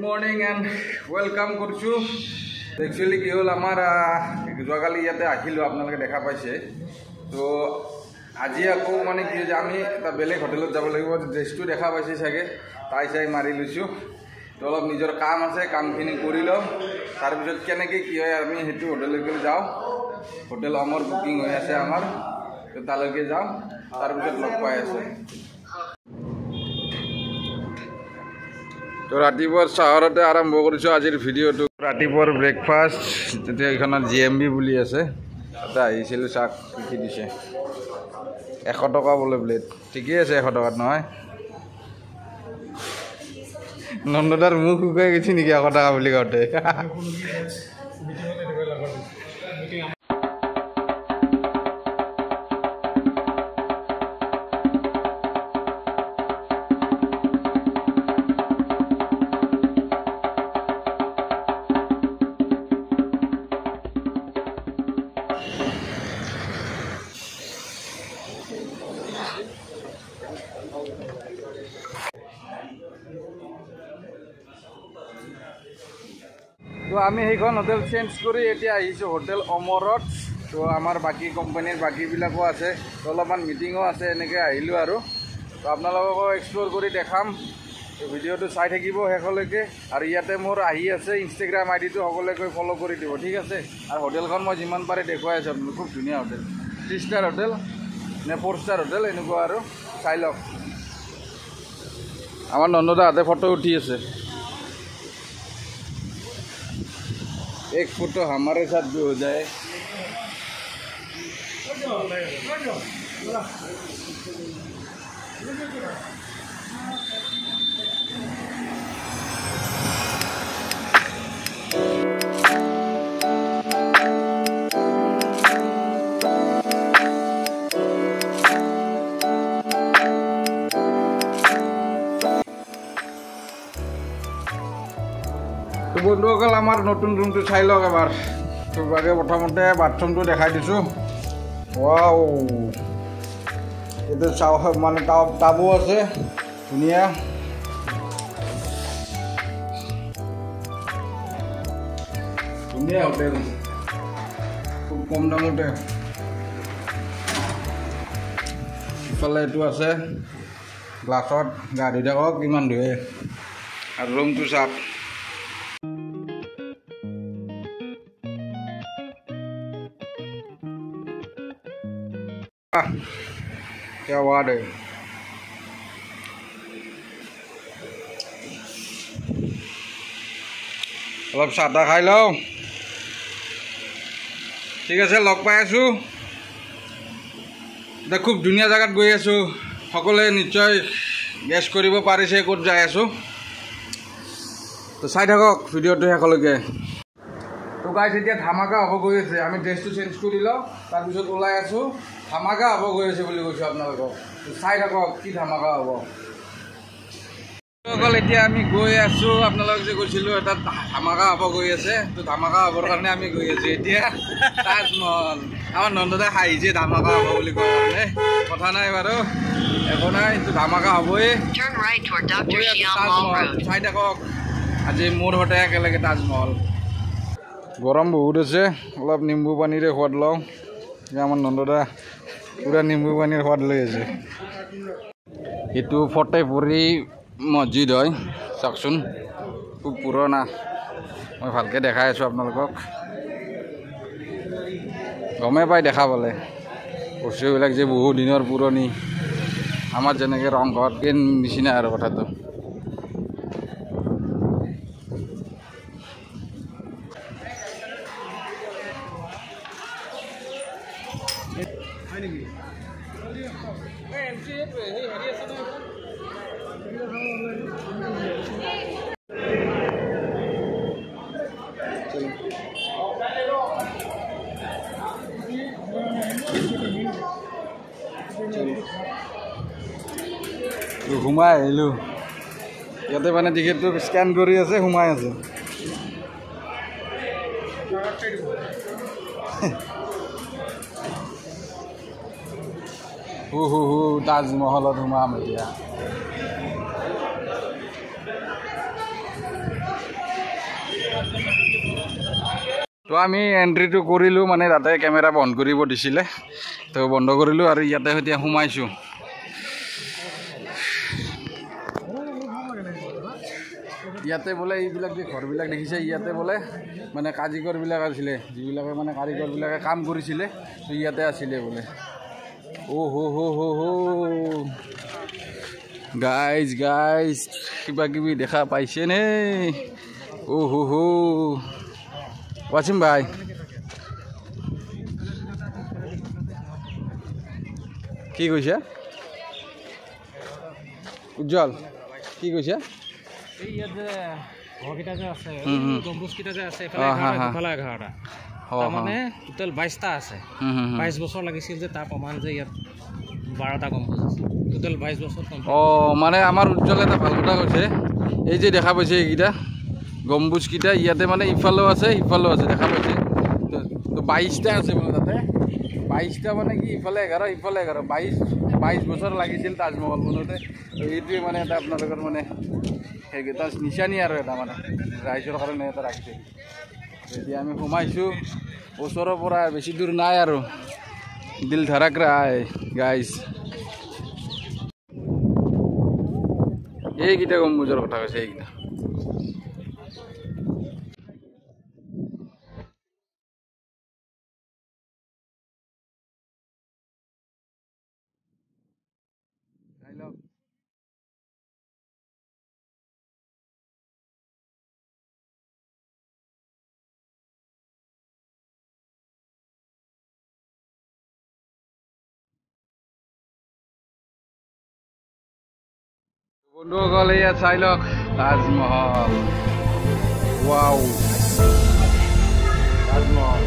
morning and welcome কৰছু actually কি হল আমাৰ যোৱাকালি ইয়াতে আহিলো আপোনালোকে দেখা পাইছে তো আজি আকৌ মানে কি যে আমি এটা বেলেগ হোটেলত যাব লাগিব ড্ৰেছটো দেখা পাইছে চাগে তাই চাই মাৰি লৈছো তো অলপ নিজৰ কাম আছে কামখিনি কৰি লওঁ তাৰপিছত কেনেকৈ কি হয় আমি সেইটো হোটেললৈকে যাওঁ হোটেল অমৰ বুকিং হৈ আছে আমাৰ তো তালৈকে যাওঁ তাৰপিছত লগ পাই আছে তো ৰাতিপুৱাৰ চাহৰতে আৰম্ভ কৰিছোঁ আজিৰ ভিডিঅ'টো ৰাতিপুৱাৰ ব্ৰেকফাষ্ট তেতিয়া এইখনত GMB বুলি আছে তাতে আহিছিলোঁ চাহ কি দিছে 100 টকা বোলে প্লেট ঠিকেই আছে 100 টকাত নহয় নন্দদাৰ মুখ শুকাই গৈছে নেকি 100 টকা বুলি কওঁতে তো আমি সেইখন হোটেল চেঞ্জ কৰি এতিয়া আহিছোঁ হোটেল অমৰত তো আমাৰ বাকী কোম্পানীৰ বাকীবিলাকো আছে তো অলপমান মিটিঙো আছে এনেকৈ আহিলোঁ আৰু তো আপোনালোককো এক্সপ্ল'ৰ কৰি দেখাম তো ভিডিঅ'টো চাই থাকিব শেষলৈকে আৰু ইয়াতে মোৰ আহি আছে ইনষ্টাগ্ৰাম আইডিটো সকলোৱে গৈ ফ'ল' কৰি দিব ঠিক আছে আৰু হোটেলখন মই যিমান পাৰে দেখুৱাই আছোঁ আপোনালোক খুব ধুনীয়া হোটেল 3 ষ্টাৰ হোটেল নে 4 ষ্টাৰ হোটেল এনেকুৱা আৰু চাই লওক আমাৰ নন্দদাহঁতে ফটো উঠি আছে एक फोटो हमारे साथ भी हो जाए তো বন্ধুসকল আমার নতুন রুমটো চাই লওক এবাৰ তো আগে প্ৰথমতে বাথৰুমটো দেখাই দিছোঁ ওয়াও এইটো চাও মানে টাবো আছে ধুনীয়া ধুনীয়া হোটেল খুব কম দামতে ইফালে এইটো আছে গ্লাছত গা ধুই থাকক কিমান ধুৱে আৰু ৰুমটো চাওক क्या बात है অলপ চাহ তাহ খাই লওঁ ঠিক আছে লগ পাই আছোঁ এতিয়া খুব ধুনীয়া জেগাত গৈ আছোঁ সকলোৱে নিশ্চয় গেছ কৰিব পাৰিছে ক'ত যাই আছোঁ তো চাই থাকক ভিডিঅ'টো শেষলৈকে তো গাইছ এতিয়া ধামাকা হ'ব গৈ আছে আমি ড্ৰেছটো চেঞ্জ কৰি লওঁ তাৰপিছত ওলাই আছোঁ ধামাকা হ'ব গৈ আছে বুলি কৈছোঁ আপোনালোকক চাই থাকক কি ধামাকা হ'ব অকল এতিয়া আমি গৈ আছোঁ আপোনালোক যে কৈছিলোঁ এটা ধামাকা হ'ব গৈ আছে তো ধামাকা হ'বৰ কাৰণে আমি গৈ আছোঁ এতিয়া তাজমহল আমাৰ নন্দদাই হাঁহিছে ধামাকা হ'ব বুলি কোৱাৰ কাৰণে কথা নাই বাৰু একো নাই এইটো ধামাকা হ'বই তাজমহল চাই থাকক আজি মোৰ সৈতে একেলগে তাজমহল গৰম বহুত আছে অলপ নিম্বু পানীৰে সোৱাদ লওঁ আমাৰ নন্দদা পুৰা নিম্বু পানীৰ সোৱাদ লৈ আছে এইটো ফতেহপুৰী মছজিদ হয় চাওকচোন খুব পুৰণা মই ভালকৈ দেখাই আছোঁ আপোনালোকক গমেই পাই দেখা পালে বস্তুবিলাক যে বহু দিনৰ পুৰণি আমাৰ যেনেকৈ ৰংঘৰ নিচিনা আৰু কথাটো সোমাই আহিলোঁ ইয়াতে মানে টিকেটটো স্কেন কৰি আছে সোমাই আছে তাজমহলত সোমাম এতিয়া তো আমি এন্ট্ৰিটো কৰিলোঁ মানে তাতে কেমেৰা বন্ধ কৰিব দিছিলে তো বন্ধ কৰিলোঁ আৰু ইয়াতে এতিয়া সোমাইছোঁ ইয়াতে বোলে এইবিলাক যে ঘৰবিলাক দেখিছে ইয়াতে বোলে মানে কাৰিকৰবিলাক আছিলে যিবিলাকে মানে কাৰিকৰবিলাকে কাম কৰিছিলে তো ইয়াতে আছিলে বোলে গাইজ কিবা কিবি দেখা পাইছেনে ৱাচিম ভাই কি কৈছে উজ্জ্বল কি কৈছে মানে টোটেল 22টা আছে 22 বছৰ লাগিছিল যে তাৰ প্ৰমাণ যে ইয়াত 12টা গম্বুজ আছে টোটেল 22 বছৰ মানে আমাৰ উজ্জ্বল এটা ভাল কথা কৈছে এই যে দেখা পাইছে এইকেইটা গম্বুজকেইটা ইয়াতে মানে ইফালেও আছে সিফালেও আছে দেখা পাইছে তো 22টা আছে বোলে তাতে 22টা মানে কি ইফালে 11 সিফালে 11 22 বছৰ লাগিছিল তাজমহল বনোতে এইটোৱে মানে এটা আপোনালোকৰ মানে সেইকেইটা নিচানি আৰু এটা মানে ৰাইজৰ কাৰণে এটা ৰাখিছে এতিয়া আমি সোমাইছোঁ ওচৰৰ পৰা বেছি দূৰ নাই আৰু দিল ধৰক ৰায় গাইজ এইকেইটা গম্বুজৰ কথা কৈছে এইকেইটা বন্ধুসকল ইয়াত চাই লওক তাজমহল ৱাও তাজমহল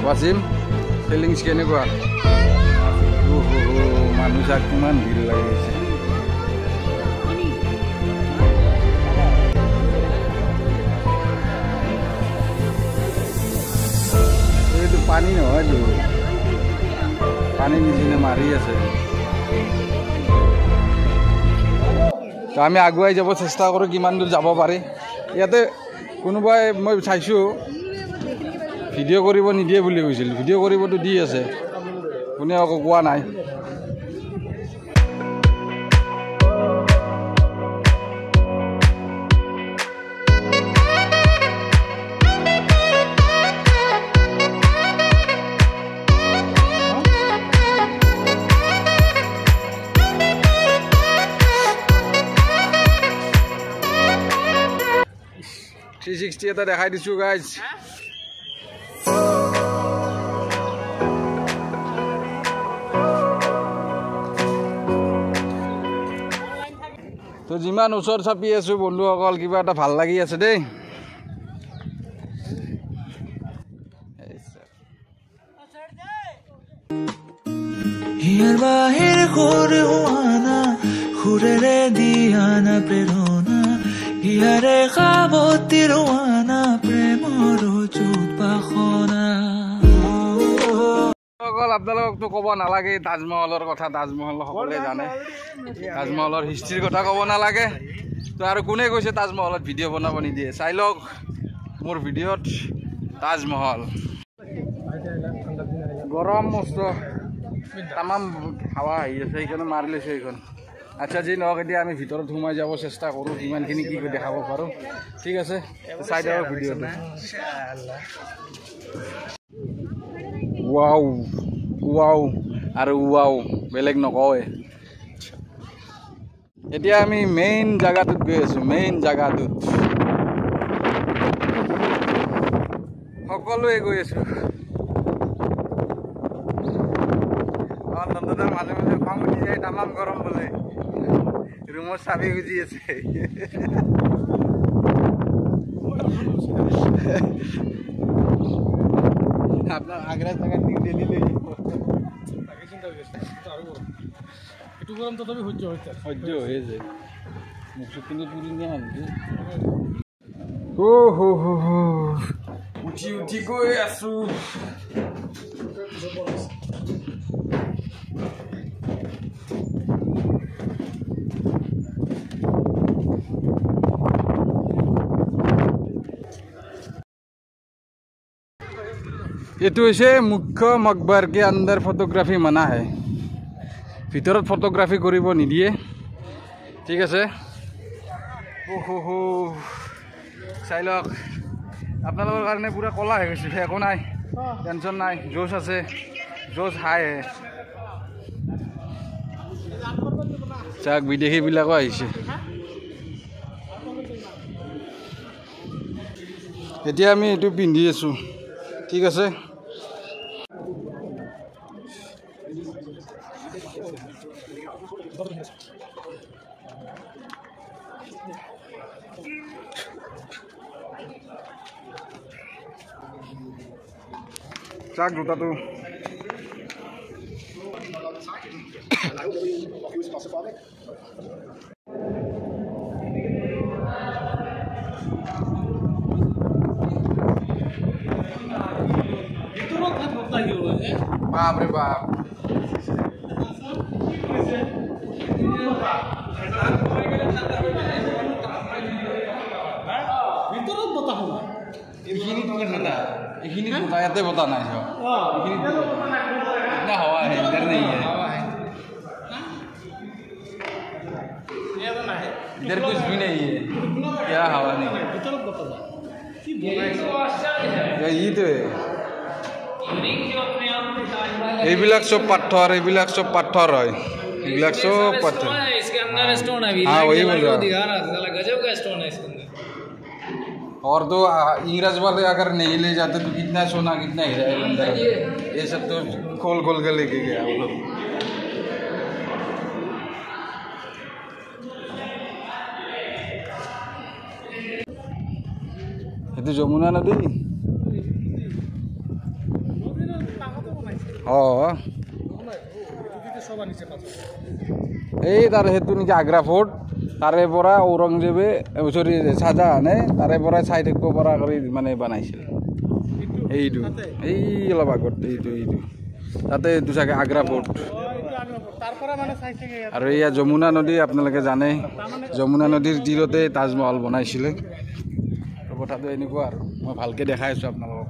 ৱাচিম ফিলিংছ কেনেকুৱা মানুহ চাক কিমান ভিৰ লাগিছে পানী নহয়তো পানী নিচিনা মাৰি আছে তো আমি আগুৱাই যাব চেষ্টা কৰোঁ কিমান দূৰ যাব পাৰি ইয়াতে কোনোবাই মই চাইছোঁ ভিডিঅ' কৰিব নিদিয়ে বুলি কৈছিল ভিডিঅ' কৰিবতো দি আছে কোনে আকৌ কোৱা নাই এটা দেখাই দিছোঁ গাইজ তো যিমান ওচৰ চাপি আছোঁ বন্ধুসকল কিবা এটা ভাল লাগি আছে দেই হিয়াৰ বাহিৰ ঘূৰি হোৱানা ঘূৰেৰে দিয়ানা প্ৰেৰণা হিয়াৰে খাবতি ৰোৱানা প্ৰেমৰ যুত বাসনা আপোনালোকতো ক'ব নালাগে তাজমহলৰ কথা তাজমহল সকলোৱে জানে তাজমহলৰ হিষ্ট্ৰীৰ কথা ক'ব নালাগে তো আৰু কোনে কৈছে তাজমহলত ভিডিঅ' বনাব নিদিয়ে চাই লওক মোৰ ভিডিঅ'ত তাজমহল গৰম মস্ত তামাম হাৱা আহি আছে সেইকাৰণে মাৰি লৈছোঁ এইখন আচ্ছা যি নহওক এতিয়া আমি ভিতৰত সোমাই যাব চেষ্টা কৰোঁ যিমানখিনি কি দেখাব পাৰোঁ ঠিক আছে চাই দিয়ক ভিডিঅ'টো ৱাও ৱাও আৰু ৱাও বেলেগ নকওঁৱে এতিয়া আমি মেইন জেগাটোত গৈ আছোঁ মেইন জেগাটোত সকলোৱে গৈ আছোঁ মাজে মাজে খং উঠি যায় তামাম গৰম বোলে ৰুমৰ চাবি গুজি আছে আপনাৰ আগ্ৰা জায়গা দিন ডেলি লৈ এইটো গৰম তথাপি সহ্য হয়ে যায় মুখ কিন্তু পুৰি নিয়ে আনছি উঠি উঠি গৈ আছোঁ এইটো হৈছে মুখ্য মকবৰ কে আণ্ডাৰ ফটোগ্ৰাফি মানা হে ভিতৰত ফটোগ্ৰাফি কৰিব নিদিয়ে ঠিক আছে চাই লওক আপোনালোকৰ কাৰণে পুৰা কলা হৈ গৈছে একো নাই টেনশ্যন নাই জোচ আছে জোচ হাই হে চাওক বিদেশীবিলাকো আহিছে এতিয়া আমি এইটো পিন্ধি আছোঁ ঠিক আছে চাওক জোতাটো বাপৰে বাপ এইখিনিত বতাহ ইয়াতে বতাহ নাই এইখিনিত इतना हवा है इधर नहीं है इधर कुछ भी नहीं है क्या हवा नहीं यही तो है এইবিলাক চব পাথৰ এইবিলাক চব পাথৰ হয় এইবিলাক চব পাথৰ इसके अंदर स्टोन है हाँ वही बोल रहा दिखा रहा था साला गजब का स्टोन है इसके अंदर और तो इंग्रज वाले अगर नहीं ले जाते तो कितना सोना कितना हीरा है अंदर ये सब तो खोल खोल के लेके गया वो लोग ये तो যমুনা নদী এই তার হেতু নিচে আগ্রা ফোর্ট তারে পৰা ঔৰংজেবে সৰি শাহজাহানে তাৰে পৰা চাই থাকিব পৰা কৰি মানে বনাইছিল এইটো এই অলপ আগত এইটো তাতে এইটো চাগে আগ্ৰা ফোৰ্ট আৰু এয়া যমুনা নদী আপোনালোকে জানে যমুনা নদীৰ তীৰতে তাজমহল বনাইছিলে কথাটো এনেকুৱা আৰু মই ভালকৈ দেখাই আছোঁ আপোনালোকক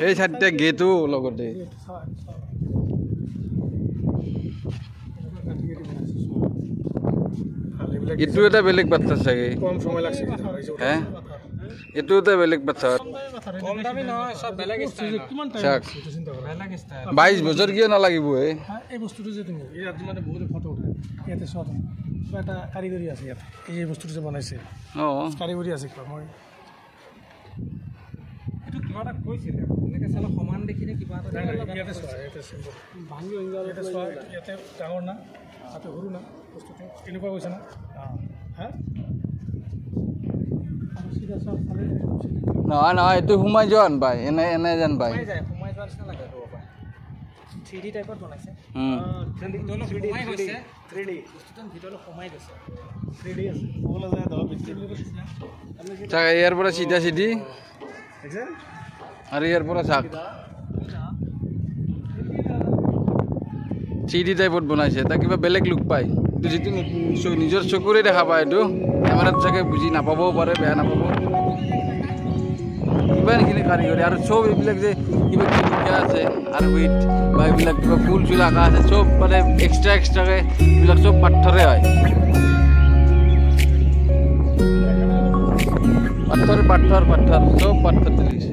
এই চাইডে গেটো লগতে এইটো এটা বেলেগ বাচ্চা চাগে কম সময় লাগছে হে এইটো এটা বেলেগ বাচ্চা কম দামি নহয় সব বেলেগ স্টাইল কিমান টাইম বেলেগ স্টাইল 22 বছৰ কিয় নালাগিব এই বস্তুটো যে তুমি ইয়াত মানে বহুত ফটো উঠায় ইয়াতে চোৱা তুমি কিবা এটা কাৰিকৰী আছে ইয়াত এই বস্তুটো যে বনাইছে কাৰিকৰী আছে কিবা মই এইটো কিবা এটা কৈছিলে এনেকৈ চালে সমান দেখিনে কিবা এটা ইয়াতে চোৱা ইয়াতে ভাঙি ইয়াতে চোৱা ইয়াতে ডাঙৰ না তাতে সৰু না বস্তুটো এনেকুৱা কৈছে না হা নহয় নহয় এইটো সোমাই যোৱা পাই এনে যেন পাই সোমাই যোৱাৰ নিচিনা লাগে ৰ'ব পাই 3D টাইপত বনাইছে 3D বস্তুটো ভিতৰলৈ সোমাই গৈছে 3D আছে ওলা যায় দাও বিচি চাক ইয়াৰ পৰা চিধা চিধি আৰু ইয়াৰ পৰা চাক 3D টাইপত বনাইছে এটা কিবা বেলেগ লুক পায় এইটো যিটো নিজৰ চকুৰে দেখা পায় এইটো কেমেৰাত চাগে বুজি নাপাবও পাৰে বেয়া নাপাব ইমানখিনি কাৰিকৰী আৰু চব এইবিলাক যে কিবা লিখা আছে আৰু উইথ বা এইবিলাক কিবা ফুল চুল আঁকা আছে চব মানে এক্সট্ৰাকৈ এইবিলাক চব পাথৰে হয় পাথৰ চব পাথৰ দিছে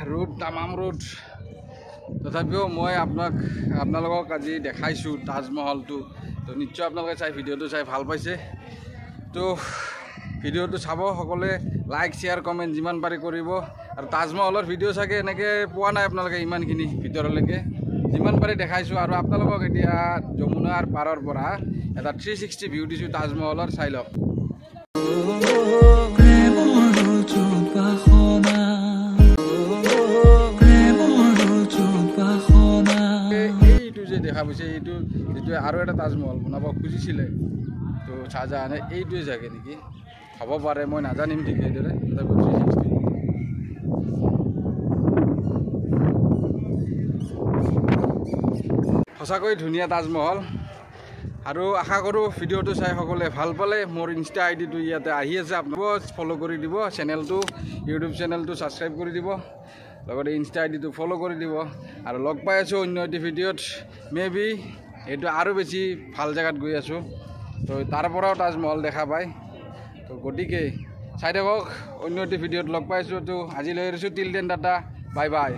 ৰোড তামাম ৰোড তথাপিও মই আপোনালোকক আজি দেখাইছোঁ তাজমহলটো তো নিশ্চয় আপোনালোকে চাই ভিডিঅ'টো চাই ভাল পাইছে তো ভিডিঅ'টো চাব সকলোৱে লাইক শ্বেয়াৰ কমেণ্ট যিমান পাৰি কৰিব আৰু তাজমহলৰ ভিডিঅ' চাগে এনেকৈ পোৱা নাই আপোনালোকে ইমানখিনি ভিতৰলৈকে যিমান পাৰি দেখাইছোঁ আৰু আপোনালোকক এতিয়া যমুনাৰ পাৰৰ পৰা এটা 360 ভিউ দিছোঁ তাজমহলৰ চাই লওক এইটো যে দেখা পাইছে এইটো যিটো আৰু এটা তাজমহল বনাব খুজিছিলে তো চাহজাহানে এইটোৱে জাগে নেকি হ'ব পাৰে মই নাজানিম ঠিক এইদৰে তথাপিও 360 সঁচাকৈ ধুনীয়া তাজমহল আৰু আশা কৰোঁ ভিডিঅ'টো চাই সকলোৱে ভাল পালে মোৰ ইনষ্টা আইডিটো ইয়াতে আহি আছে আপোনালোকে ফ'ল' কৰি দিব চেনেলটো ইউটিউব চেনেলটো ছাবস্ক্ৰাইব কৰি দিব লগতে ইনষ্টা আইডিটো ফ'ল' কৰি দিব আৰু লগ পাই আছোঁ অন্য এটি ভিডিঅ'ত মে বি এইটো আৰু বেছি ভাল জেগাত গৈ আছোঁ তো তাৰ পৰাও তাজমহল দেখা পায় তো গতিকে চাই থাকক অন্য এটি ভিডিঅ'ত লগ পাইছোঁ তো আজিলৈ এৰিছোঁ till then tata bye bye